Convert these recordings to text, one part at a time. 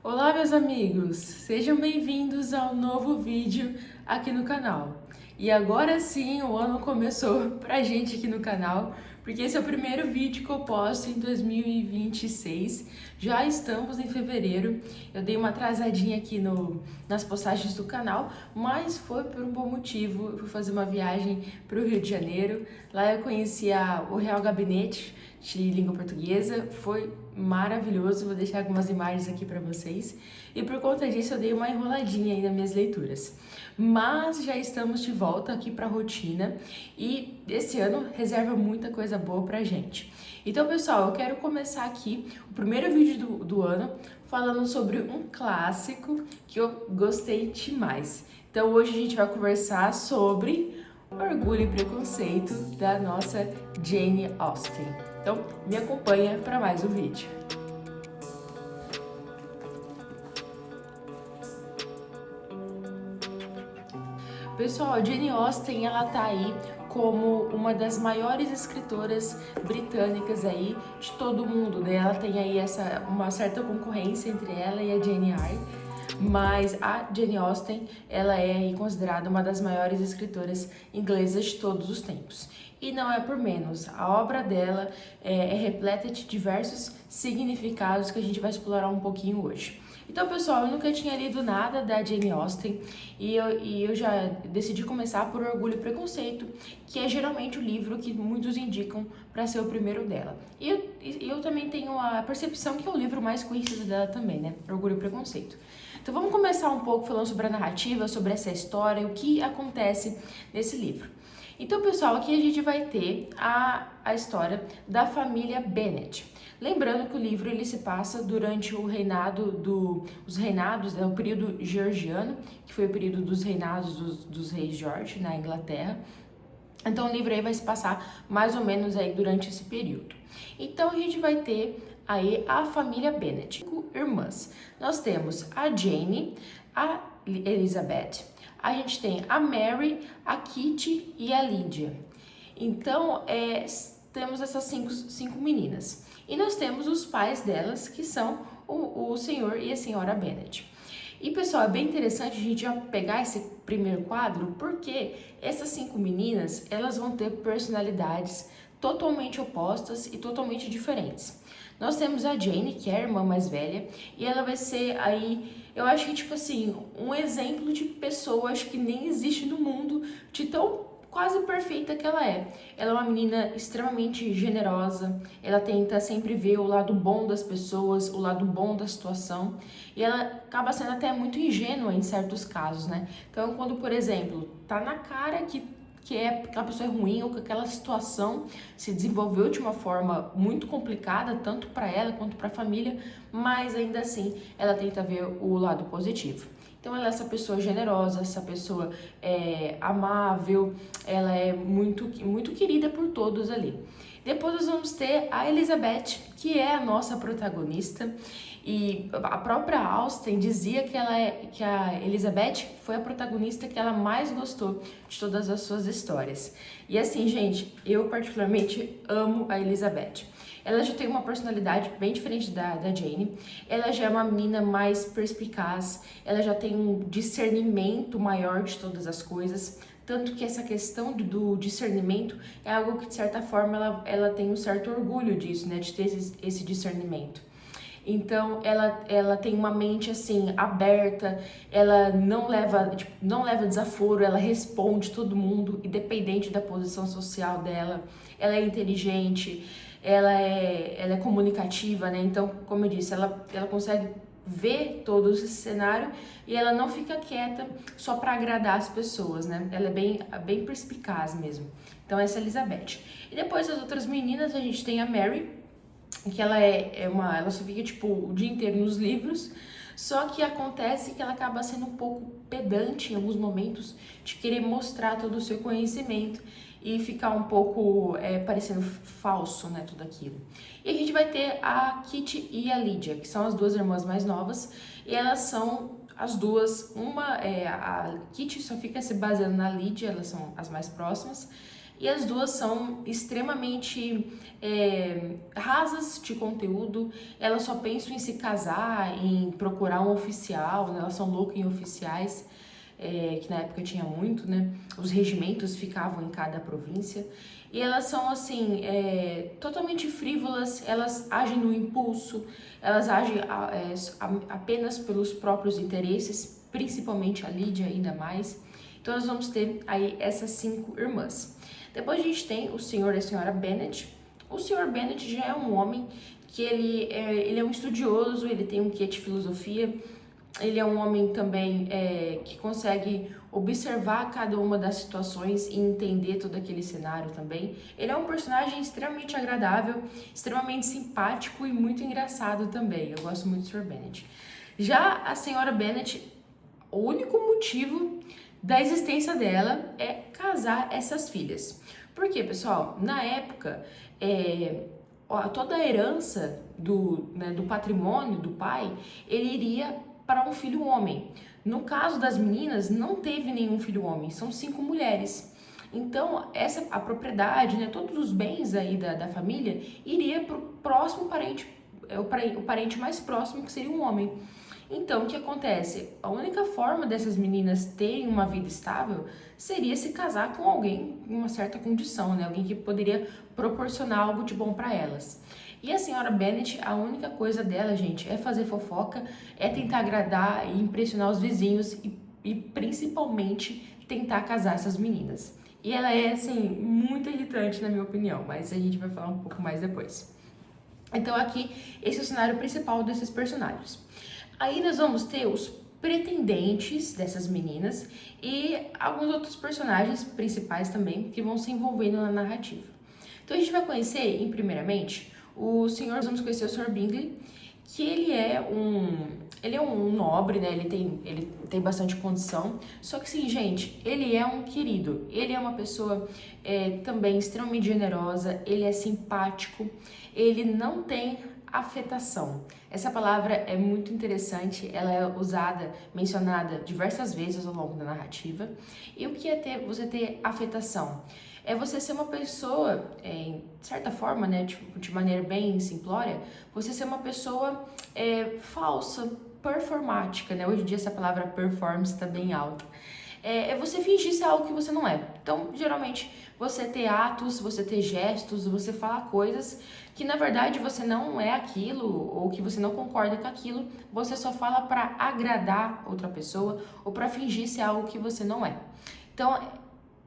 Olá, meus amigos! Sejam bem-vindos ao novo vídeo aqui no canal. E agora sim, o ano começou pra gente aqui no canal, porque esse é o primeiro vídeo que eu posto em 2026. Já estamos em fevereiro. Eu dei uma atrasadinha aqui nas postagens do canal, mas foi por um bom motivo. Eu fui fazer uma viagem para o Rio de Janeiro. Lá eu conheci o Real Gabinete de Língua Portuguesa. Foi maravilhoso, vou deixar algumas imagens aqui para vocês. E por conta disso eu dei uma enroladinha aí nas minhas leituras. Mas já estamos de volta aqui para a rotina e esse ano reserva muita coisa boa pra gente. Então, pessoal, eu quero começar aqui o primeiro vídeo do ano falando sobre um clássico que eu gostei demais. Então, hoje a gente vai conversar sobre Orgulho e Preconceito da nossa Jane Austen. Então, me acompanha para mais um vídeo. Pessoal, a Jane Austen, ela tá aí como uma das maiores escritoras britânicas aí de todo o mundo, né? Ela tem aí uma certa concorrência entre ela e a Jane Eyre, mas a Jane Austen, ela é aí considerada uma das maiores escritoras inglesas de todos os tempos. E não é por menos, a obra dela é repleta de diversos significados que a gente vai explorar um pouquinho hoje. Então, pessoal, eu nunca tinha lido nada da Jane Austen e eu já decidi começar por Orgulho e Preconceito, que é geralmente o livro que muitos indicam para ser o primeiro dela. E eu também tenho a percepção que é o livro mais conhecido dela também, né? Orgulho e Preconceito. Então vamos começar um pouco falando sobre a narrativa, sobre essa história, o que acontece nesse livro. Então, pessoal, aqui a gente vai ter a história da família Bennet. Lembrando que o livro ele se passa durante o reinado os reinados, né, o período georgiano, que foi o período dos reinados dos reis George na Inglaterra. Então o livro aí vai se passar mais ou menos aí durante esse período. Então a gente vai ter aí a família Bennet, 5 irmãs. Nós temos a Jane, a Elizabeth, a gente tem a Mary, a Kitty e a Lydia. Então temos essas cinco meninas. E nós temos os pais delas, que são o senhor e a senhora Bennet. E, pessoal, é bem interessante a gente já pegar esse primeiro quadro, porque essas 5 meninas, elas vão ter personalidades totalmente opostas e totalmente diferentes. Nós temos a Jane, que é a irmã mais velha, e ela vai ser aí, eu acho que, tipo assim, um exemplo de pessoa, acho que nem existe no mundo, de tão quase perfeita que ela é. Ela é uma menina extremamente generosa, ela tenta sempre ver o lado bom das pessoas, o lado bom da situação, e ela acaba sendo até muito ingênua em certos casos, né? Então, quando, por exemplo, tá na cara que aquela pessoa é ruim ou que aquela situação se desenvolveu de uma forma muito complicada, tanto para ela quanto para a família, mas ainda assim ela tenta ver o lado positivo. Então ela é essa pessoa generosa, essa pessoa amável, ela é muito querida por todos ali. Depois nós vamos ter a Elizabeth, que é a nossa protagonista, e a própria Austen dizia que a Elizabeth foi a protagonista que ela mais gostou de todas as suas histórias. E assim, gente, eu particularmente amo a Elizabeth. Ela já tem uma personalidade bem diferente da Jane, ela já é uma menina mais perspicaz, ela já tem um discernimento maior de todas as coisas, tanto que essa questão do discernimento é algo que, de certa forma, ela tem um certo orgulho disso, né, de ter esse discernimento. Então, ela tem uma mente, assim, aberta, ela não leva desaforo, ela responde todo mundo, independente da posição social dela. Ela é inteligente, ela é comunicativa, né? Então, como eu disse, ela consegue ver todo esse cenário e ela não fica quieta só para agradar as pessoas, né? Ela é bem perspicaz mesmo. Então, essa é a Elizabeth. E depois, as outras meninas, a gente tem a Mary, que ela só fica tipo o dia inteiro nos livros, só que acontece que ela acaba sendo um pouco pedante em alguns momentos de querer mostrar todo o seu conhecimento e ficar um pouco parecendo falso, né, tudo aquilo. E a gente vai ter a Kitty e a Lydia, que são as duas irmãs mais novas, e elas são as duas, a Kitty só fica se baseando na Lydia, elas são as mais próximas, e as duas são extremamente rasas de conteúdo. Elas só pensam em se casar, em procurar um oficial, né? Elas são loucas em oficiais, que na época tinha muito, né? Os regimentos ficavam em cada província. E elas são, assim, totalmente frívolas, elas agem no impulso, elas agem apenas pelos próprios interesses, principalmente a Lídia ainda mais. Então nós vamos ter aí essas 5 irmãs. Depois a gente tem o senhor e a senhora Bennet. O senhor Bennet já é um homem que ele é um estudioso, ele tem um quê de filosofia. Ele é um homem também que consegue observar cada uma das situações e entender todo aquele cenário também. Ele é um personagem extremamente agradável, extremamente simpático e muito engraçado também. Eu gosto muito do Sr. Bennet. Já a senhora Bennet, o único motivo da existência dela é casar essas filhas. Por quê, pessoal? Na época, toda a herança do patrimônio do pai, ele iria para um filho homem. No caso das meninas, não teve nenhum filho homem, são 5 mulheres. Então, a propriedade, né, todos os bens aí da família, iria para o próximo parente, o parente mais próximo, que seria um homem. Então, o que acontece? A única forma dessas meninas terem uma vida estável seria se casar com alguém em uma certa condição, né? Alguém que poderia proporcionar algo de bom para elas. E a senhora Bennet, a única coisa dela, gente, é fazer fofoca, é tentar agradar e impressionar os vizinhos e principalmente tentar casar essas meninas. E ela é, assim, muito irritante na minha opinião, mas a gente vai falar um pouco mais depois. Então aqui, esse é o cenário principal desses personagens. Aí nós vamos ter os pretendentes dessas meninas e alguns outros personagens principais também que vão se envolvendo na narrativa. Então a gente vai conhecer, primeiramente, vamos conhecer o Sr. Bingley, que ele é um nobre, né? Ele tem bastante condição. Só que sim, gente, ele é um querido. Ele é uma pessoa também extremamente generosa. Ele é simpático. Ele não tem afetação. Essa palavra é muito interessante. Ela é mencionada diversas vezes ao longo da narrativa. E o que é você ter afetação? É você ser uma pessoa, de certa forma, né, de maneira bem simplória, você ser uma pessoa falsa, performática, né? Hoje em dia essa palavra performance está bem alta. É você fingir ser algo que você não é. Então, geralmente, você ter atos, você ter gestos, você falar coisas que, na verdade, você não é aquilo ou que você não concorda com aquilo, você só fala para agradar outra pessoa ou para fingir ser algo que você não é. Então,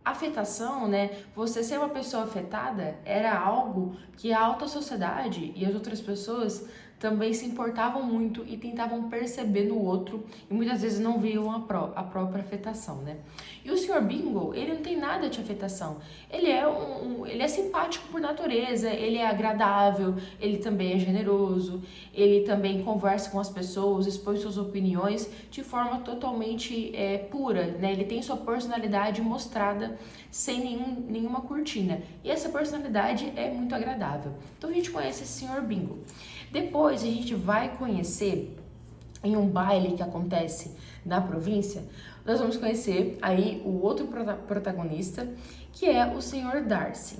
afetação, né? Você ser uma pessoa afetada era algo que a alta sociedade e as outras pessoas também se importavam muito e tentavam perceber no outro e muitas vezes não viam a própria afetação, né? E o Sr. Bingle, ele não tem nada de afetação. Ele é simpático por natureza, ele é agradável, ele também é generoso, ele também conversa com as pessoas, expõe suas opiniões de forma totalmente pura, né? Ele tem sua personalidade mostrada sem nenhuma cortina. E essa personalidade é muito agradável. Então a gente conhece esse Sr. Bingle. Depois a gente vai conhecer, em um baile que acontece na província, nós vamos conhecer aí o outro protagonista, que é o Sr. Darcy.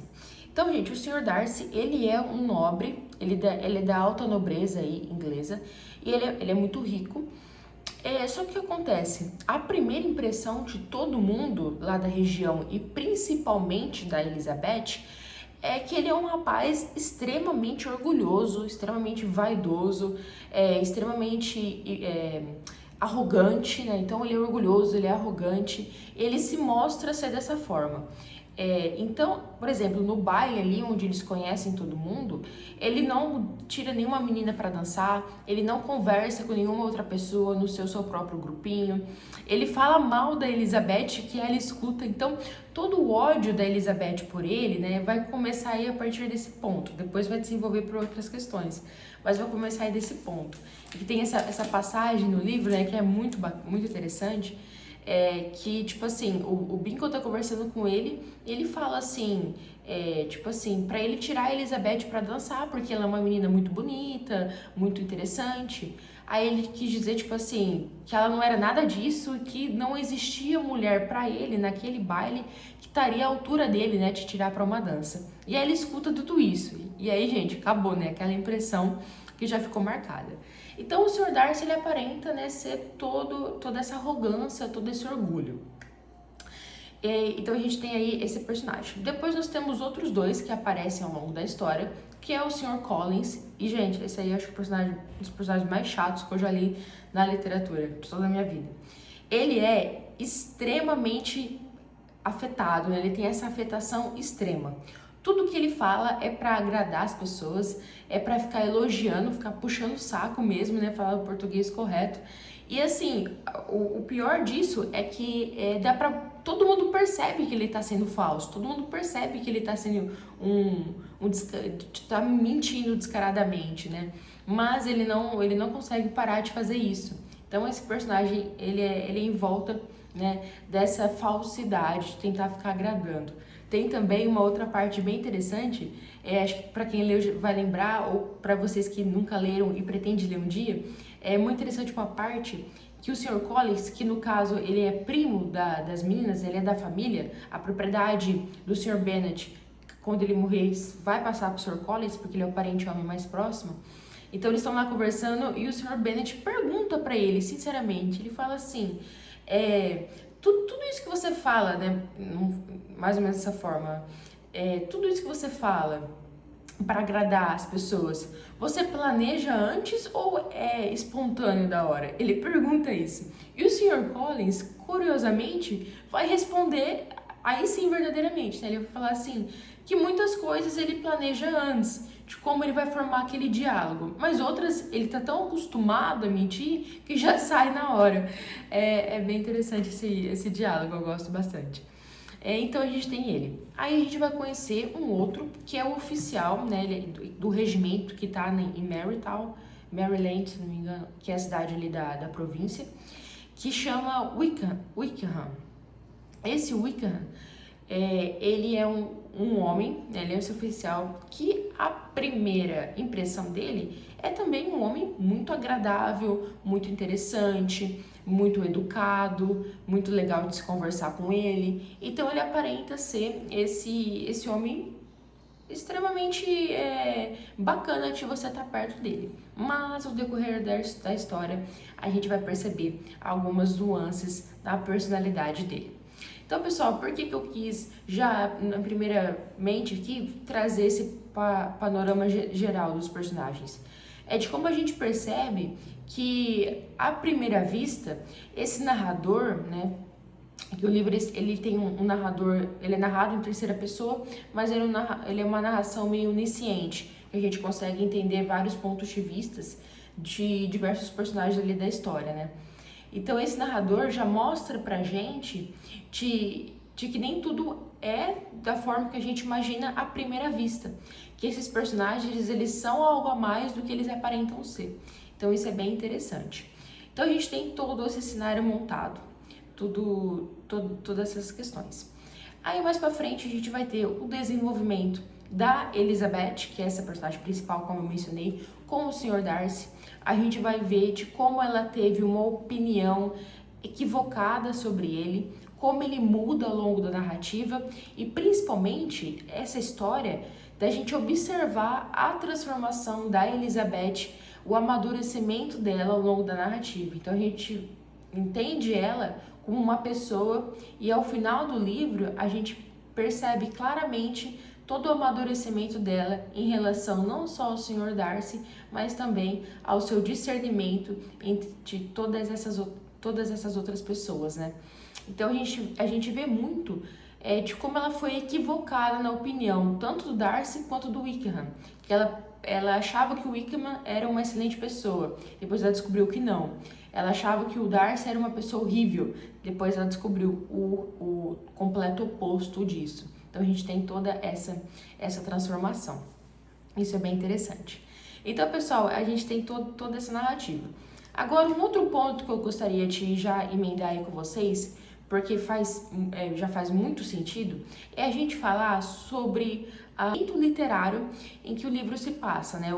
Então, gente, o Sr. Darcy, ele é um nobre, ele é da alta nobreza aí, inglesa, e ele é muito rico. Só que o que acontece? A primeira impressão de todo mundo lá da região, e principalmente da Elizabeth, é que ele é um rapaz extremamente orgulhoso, extremamente vaidoso, extremamente arrogante, né? Então ele é orgulhoso, ele é arrogante, ele se mostra ser dessa forma. Então, por exemplo, no baile ali onde eles conhecem todo mundo, ele não tira nenhuma menina para dançar, ele não conversa com nenhuma outra pessoa no seu próprio grupinho, ele fala mal da Elizabeth, que ela escuta. Então, todo o ódio da Elizabeth por ele, né, vai começar aí a partir desse ponto, depois vai desenvolver por outras questões, mas vai começar aí desse ponto. E tem essa passagem no livro, né, que é muito interessante, que, tipo assim, o Bingle tá conversando com ele e ele fala assim, tipo assim, pra ele tirar a Elizabeth pra dançar, porque ela é uma menina muito bonita, muito interessante. Aí ele quis dizer, tipo assim, que ela não era nada disso e que não existia mulher pra ele naquele baile que estaria à altura dele, né, de tirar pra uma dança. E aí ele escuta tudo isso. E aí, gente, acabou, né, aquela impressão que já ficou marcada. Então o Sr. Darcy, ele aparenta, né, ser toda essa arrogância, todo esse orgulho. Então a gente tem aí esse personagem. Depois nós temos outros dois que aparecem ao longo da história, que é o Sr. Collins. E, gente, esse aí eu acho que é um dos personagens mais chatos que eu já li na literatura de toda a minha vida. Ele é extremamente afetado, né? Ele tem essa afetação extrema. Tudo que ele fala é pra agradar as pessoas, é pra ficar elogiando, ficar puxando o saco mesmo, né? Falar o português correto. E assim, o pior disso é que dá pra... Todo mundo percebe que ele tá sendo falso, todo mundo percebe que ele tá sendo tá mentindo descaradamente, né? Mas ele não consegue parar de fazer isso. Então esse personagem, ele é em volta, né, dessa falsidade, de tentar ficar agradando. Tem também uma outra parte bem interessante, acho que para quem leu vai lembrar, ou para vocês que nunca leram e pretendem ler um dia, é muito interessante uma parte que o Sr. Collins, que no caso ele é primo das meninas, ele é da família, a propriedade do Sr. Bennet, quando ele morrer, vai passar para o Sr. Collins, porque ele é o parente homem mais próximo. Então eles estão lá conversando e o Sr. Bennet pergunta para ele, sinceramente, ele fala assim, tudo isso que você fala, né, mais ou menos dessa forma, tudo isso que você fala para agradar as pessoas, você planeja antes ou é espontâneo da hora? Ele pergunta isso. E o Sr. Collins, curiosamente, vai responder, aí sim, verdadeiramente, né? Ele vai falar assim, que muitas coisas ele planeja antes, de como ele vai formar aquele diálogo, mas outras ele tá tão acostumado a mentir que já sai na hora. É bem interessante esse diálogo, eu gosto bastante. Então a gente tem ele. Aí a gente vai conhecer um outro, que é o oficial, né, ele é do regimento que tá em Maryland, se não me engano, que é a cidade ali da província, que chama Wickham. Esse Wickham, ele é um homem, né, ele é esse oficial, que a primeira impressão dele é também um homem muito agradável, muito interessante, muito educado, muito legal de se conversar com ele. Então ele aparenta ser esse homem extremamente bacana de você estar perto dele. Mas ao decorrer da história, a gente vai perceber algumas nuances da personalidade dele. Então, pessoal, por que eu quis já, primeiramente aqui, trazer esse panorama geral dos personagens? É de como a gente percebe que, à primeira vista, esse narrador, né, que o livro ele tem um narrador, ele é narrado em terceira pessoa, mas ele é uma narração meio onisciente, que a gente consegue entender vários pontos de vistas de diversos personagens ali da história, né? Então esse narrador já mostra pra gente de que nem tudo é da forma que a gente imagina à primeira vista, que esses personagens eles são algo a mais do que eles aparentam ser. Então isso é bem interessante. Então a gente tem todo esse cenário montado, todas essas questões. Aí mais pra frente a gente vai ter o desenvolvimento da Elizabeth, que é essa personagem principal, como eu mencionei, com o Sr. Darcy. A gente vai ver de como ela teve uma opinião equivocada sobre ele, como ele muda ao longo da narrativa e principalmente essa história da gente observar a transformação da Elizabeth, o amadurecimento dela ao longo da narrativa. Então a gente entende ela como uma pessoa e ao final do livro a gente percebe claramente todo o amadurecimento dela em relação não só ao Sr. Darcy, mas também ao seu discernimento entre todas essas outras pessoas, né? Então a gente vê muito de como ela foi equivocada na opinião, tanto do Darcy quanto do Wickham, que ela achava que o Wickham era uma excelente pessoa, depois ela descobriu que não. Ela achava que o Darcy era uma pessoa horrível, depois ela descobriu o completo oposto disso. Então a gente tem toda essa transformação. Isso é bem interessante. Então, pessoal, a gente tem toda essa narrativa. Agora, um outro ponto que eu gostaria de já emendar aí com vocês, porque já faz muito sentido, é a gente falar sobre o momento literário em que o livro se passa, né?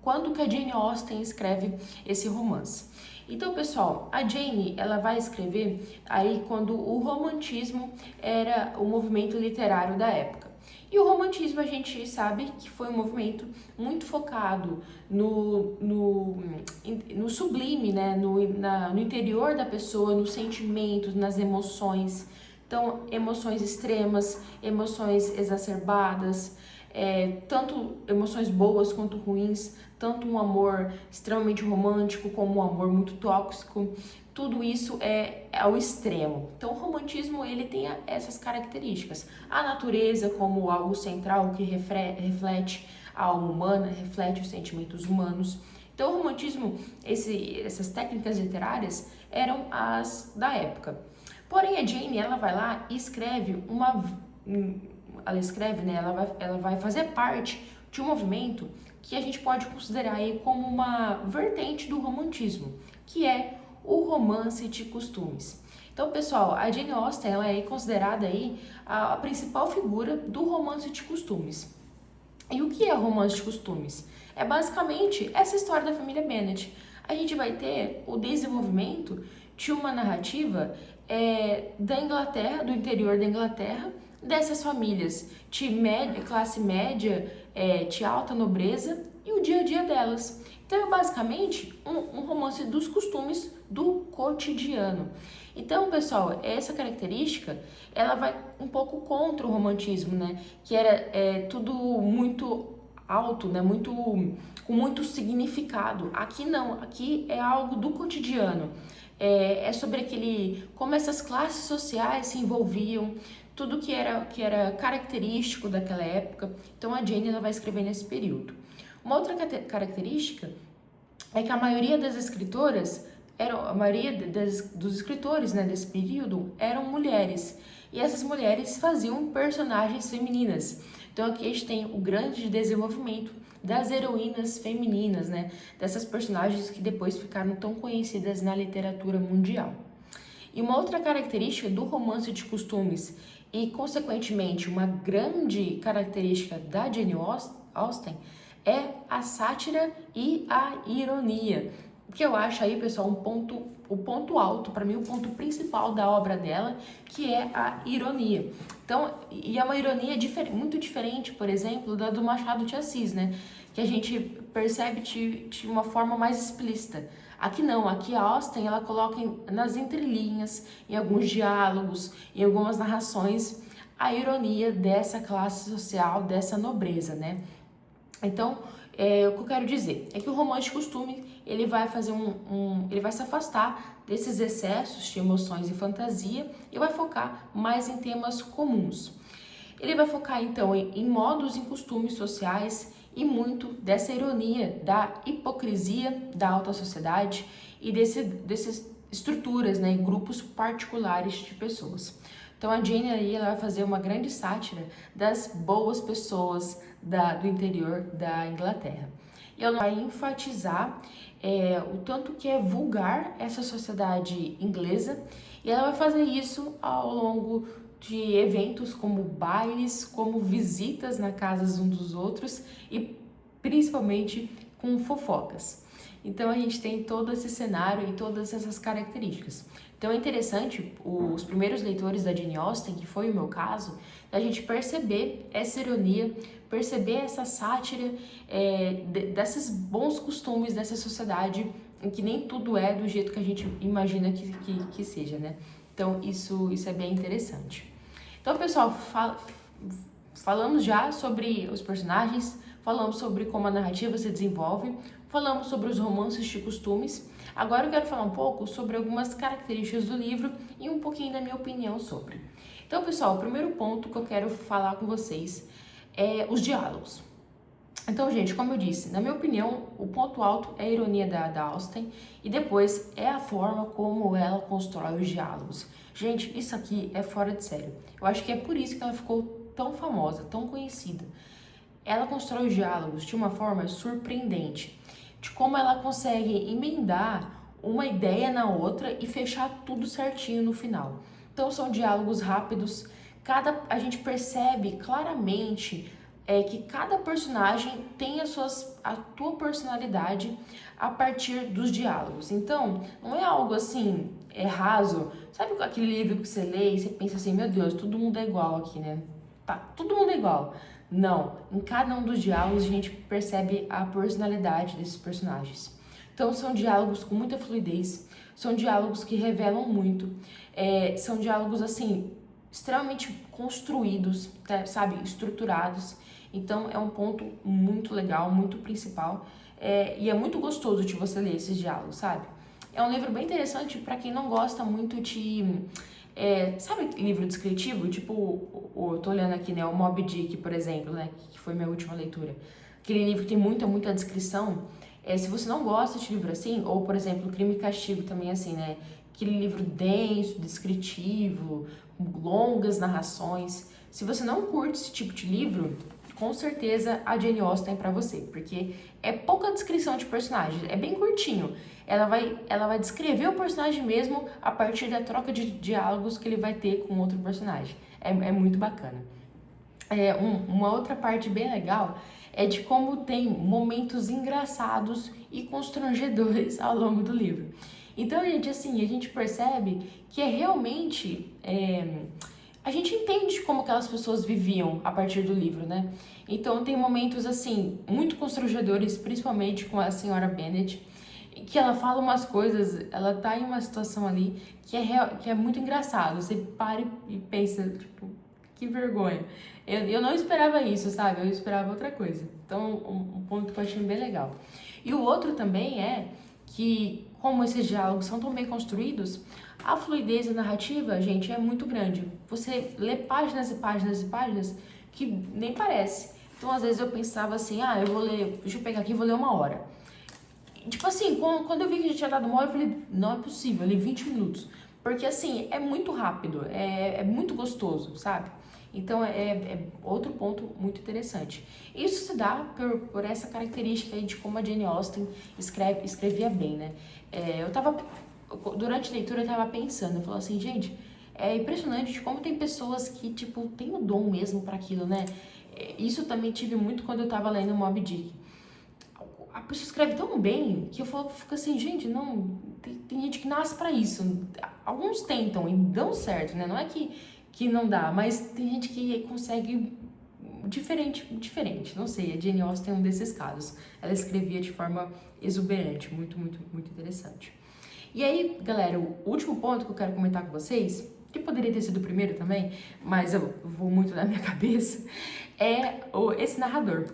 quando que a Jane Austen escreve esse romance. Então, pessoal, a Jane, ela vai escrever aí quando o romantismo era o movimento literário da época. E o romantismo a gente sabe que foi um movimento muito focado no sublime, né? No interior da pessoa, nos sentimentos, nas emoções. Então, emoções extremas, emoções exacerbadas, tanto emoções boas quanto ruins, tanto um amor extremamente romântico como um amor muito tóxico. Tudo isso é ao extremo. Então, o romantismo ele tem essas características. A natureza como algo central que reflete a alma humana, reflete os sentimentos humanos. Então, o romantismo, essas técnicas literárias eram as da época. Porém, a Jane, ela vai lá e escreve ela vai fazer parte de um movimento que a gente pode considerar aí como uma vertente do romantismo, que é o romance de costumes. Então, pessoal, a Jane Austen ela é considerada aí a principal figura do romance de costumes. E o que é o romance de costumes? É basicamente essa história da família Bennet. A gente vai ter o desenvolvimento de uma narrativa da Inglaterra, do interior da Inglaterra, dessas famílias de classe média, de alta nobreza e o dia a dia delas. Então é basicamente um romance dos costumes do cotidiano. Então, pessoal, essa característica, ela vai um pouco contra o romantismo, né? Que era tudo muito alto, né? Com muito significado. Aqui não, aqui é algo do cotidiano. É sobre como essas classes sociais se envolviam, tudo que era característico daquela época. Então a Jane ela vai escrever nesse período. Uma outra característica é que a maioria das escritoras dos escritores, né, desse período eram mulheres, e essas mulheres faziam personagens femininas. Então aqui a gente tem o grande desenvolvimento das heroínas femininas, né, dessas personagens que depois ficaram tão conhecidas na literatura mundial. E uma outra característica do romance de costumes e, consequentemente, uma grande característica da Jane Austen é a sátira e a ironia. Que eu acho aí, pessoal, o ponto alto, para mim, o ponto principal da obra dela, que é a ironia. Então, e é uma ironia muito diferente, por exemplo, da do Machado de Assis, né? Que a gente percebe de uma forma mais explícita. Aqui não, aqui a Austen, ela coloca nas entrelinhas, em alguns diálogos, em algumas narrações, a ironia dessa classe social, dessa nobreza, né? Então, o que eu quero dizer é que o romance de costume, ele vai fazer ele vai se afastar desses excessos de emoções e fantasia e vai focar mais em temas comuns. Ele vai focar, então, em modos e costumes sociais e muito dessa ironia da hipocrisia da alta sociedade e dessas estruturas, né, em grupos particulares de pessoas. Então a Jane aí ela vai fazer uma grande sátira das boas pessoas do interior da Inglaterra. E ela vai enfatizar o tanto que é vulgar essa sociedade inglesa, e ela vai fazer isso ao longo de eventos como bailes, como visitas na casa uns dos outros e principalmente com fofocas. Então a gente tem todo esse cenário e todas essas características. Então é interessante, os primeiros leitores da Jane Austen, que foi o meu caso, a gente perceber essa ironia, perceber essa sátira desses bons costumes dessa sociedade, em que nem tudo é do jeito que a gente imagina que seja, né? Então isso é bem interessante. Então, pessoal, falamos já sobre os personagens, falamos sobre como a narrativa se desenvolve, falamos sobre os romances de costumes. Agora eu quero falar um pouco sobre algumas características do livro e um pouquinho da minha opinião sobre. Então, pessoal, o primeiro ponto que eu quero falar com vocês é os diálogos. Então, gente, como eu disse, na minha opinião, o ponto alto é a ironia da Austen e depois é a forma como ela constrói os diálogos. Gente, isso aqui é fora de sério. Eu acho que é por isso que ela ficou tão famosa, tão conhecida. Ela constrói os diálogos de uma forma surpreendente, de como ela consegue emendar uma ideia na outra e fechar tudo certinho no final. Então são diálogos rápidos, a gente percebe claramente é que cada personagem tem a tua personalidade a partir dos diálogos. Então, não é algo assim, raso. Sabe aquele livro que você lê e você pensa assim, meu Deus, todo mundo é igual aqui, né? Tá, todo mundo é igual. Não, em cada um dos diálogos a gente percebe a personalidade desses personagens. Então, são diálogos com muita fluidez, são diálogos que revelam muito, são diálogos, assim, extremamente construídos, tá, sabe, estruturados. Então, é um ponto muito legal, muito principal, e é muito gostoso de você ler esses diálogos, sabe? É um livro bem interessante para quem não gosta muito de... sabe livro descritivo? Tipo, eu tô olhando aqui, né, o Moby Dick, por exemplo, né, que foi minha última leitura. Aquele livro que tem muita descrição. Se você não gosta de livro assim, ou, por exemplo, Crime e Castigo também assim, né, aquele livro denso, descritivo, longas narrações. Se você não curte esse tipo de livro, com certeza a Jane Austen é pra você, porque é pouca descrição de personagem, é bem curtinho. Ela vai descrever o personagem mesmo a partir da troca de diálogos que ele vai ter com outro personagem. É muito bacana. Uma outra parte bem legal é de como tem momentos engraçados e constrangedores ao longo do livro. Então, gente, assim, a gente percebe que realmente... a gente entende como aquelas pessoas viviam a partir do livro, né? Então tem momentos, assim, muito constrangedores, principalmente com a senhora Bennet, que ela fala umas coisas, ela tá em uma situação ali que é muito engraçado. Você para e pensa, tipo, que vergonha. Eu não esperava isso, sabe? Eu esperava outra coisa. Então, um ponto que eu achei bem legal. E o outro também é que, como esses diálogos são tão bem construídos, a fluidez da narrativa, gente, é muito grande. Você lê páginas e páginas e páginas que nem parece. Então, às vezes eu pensava assim, eu vou ler, deixa eu pegar aqui, vou ler 1 hora. Tipo assim, quando eu vi que a gente tinha dado 1 hora, eu falei, não é possível, eu li 20 minutos. Porque assim, é muito rápido, é muito gostoso, sabe? Então, é outro ponto muito interessante. Isso se dá por essa característica aí de como a Jane Austen escrevia bem, né? Durante a leitura eu tava pensando, eu falava assim, gente, é impressionante de como tem pessoas que, tipo, tem o dom mesmo para aquilo, né? Isso eu também tive muito quando eu tava lendo Moby Dick. A pessoa escreve tão bem que eu fico assim, gente, não, tem gente que nasce para isso. Alguns tentam e dão certo, né? Não é que não dá, mas tem gente que consegue diferente, não sei, a Jane Austen é um desses casos. Ela escrevia de forma exuberante, muito interessante. E aí, galera, o último ponto que eu quero comentar com vocês, que poderia ter sido o primeiro também, mas eu vou muito na minha cabeça, é esse narrador.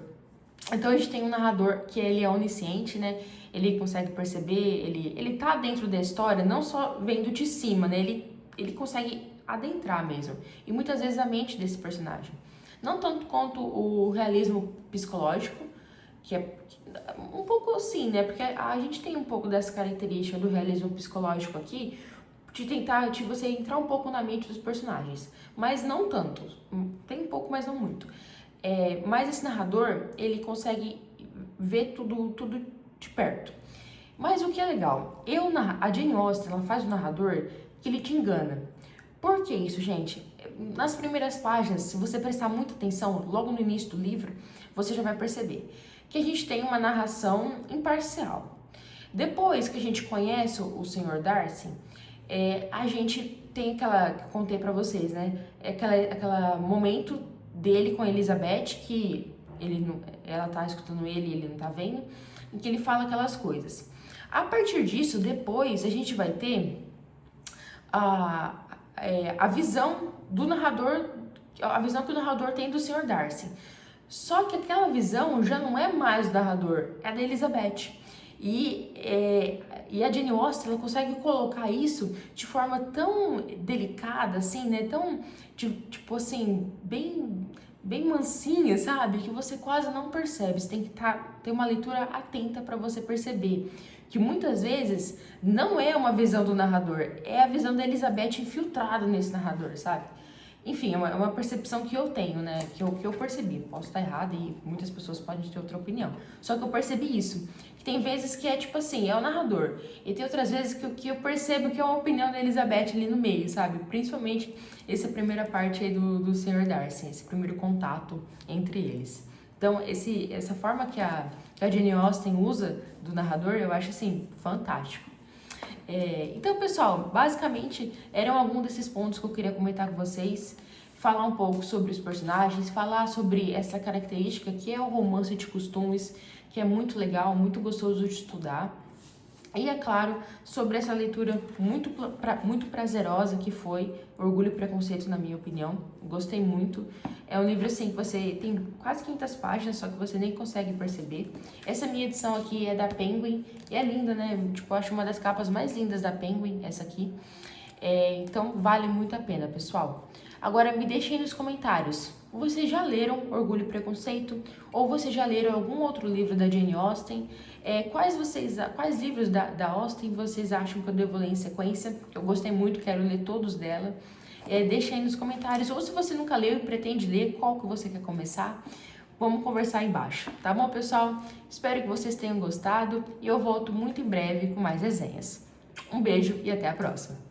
Então a gente tem um narrador que ele é onisciente, né? Ele consegue perceber, ele tá dentro da história, não só vendo de cima, né? Ele consegue adentrar mesmo. E muitas vezes a mente desse personagem. Não tanto quanto o realismo psicológico, que é um pouco assim, né? Porque a gente tem um pouco dessa característica do realismo psicológico aqui, de você entrar um pouco na mente dos personagens. Mas não tanto. Tem um pouco, mas não muito. Mas esse narrador, ele consegue ver tudo de perto. Mas o que é legal? A Jane Austen, ela faz o narrador que ele te engana. Por que isso, gente? Nas primeiras páginas, se você prestar muita atenção, logo no início do livro, você já vai perceber que a gente tem uma narração imparcial. Depois que a gente conhece o Sr. Darcy, a gente tem aquela que eu contei pra vocês, né? Aquela momento dele com a Elizabeth, que ela tá escutando ele e ele não tá vendo, em que ele fala aquelas coisas. A partir disso, depois, a gente vai ter a visão do narrador, a visão que o narrador tem do Sr. Darcy. Só que aquela visão já não é mais do narrador, é da Elizabeth. E a Jane Austen, ela consegue colocar isso de forma tão delicada, assim, né? Tão, tipo assim, bem mansinha, sabe? Que você quase não percebe. Você tem que ter uma leitura atenta para você perceber que muitas vezes não é uma visão do narrador, é a visão da Elizabeth infiltrada nesse narrador, sabe? Enfim, é uma percepção que eu tenho, né? Que eu percebi. Posso estar errada e muitas pessoas podem ter outra opinião. Só que eu percebi isso. Que tem vezes que é tipo assim, é o narrador. E tem outras vezes que eu percebo que é uma opinião da Elizabeth ali no meio, sabe? Principalmente essa primeira parte aí do Sr. Darcy, esse primeiro contato entre eles. Então, essa forma que a Jane Austen usa do narrador, eu acho assim, fantástico. Então, pessoal, basicamente eram alguns desses pontos que eu queria comentar com vocês, falar um pouco sobre os personagens, falar sobre essa característica que é o romance de costumes, que é muito legal, muito gostoso de estudar. E, é claro, sobre essa leitura muito prazerosa que foi Orgulho e Preconceito, na minha opinião. Gostei muito. É um livro, assim, que você tem quase 500 páginas, só que você nem consegue perceber. Essa minha edição aqui é da Penguin, e é linda, né? Tipo, eu acho uma das capas mais lindas da Penguin, essa aqui. Então, vale muito a pena, pessoal. Agora, me deixem nos comentários. Vocês já leram Orgulho e Preconceito? Ou vocês já leram algum outro livro da Jane Austen? Quais livros da Austen vocês acham que eu devo ler em sequência? Eu gostei muito, quero ler todos dela. Deixa aí nos comentários. Ou se você nunca leu e pretende ler, qual que você quer começar? Vamos conversar aí embaixo, tá bom, pessoal? Espero que vocês tenham gostado e eu volto muito em breve com mais resenhas. Um beijo e até a próxima!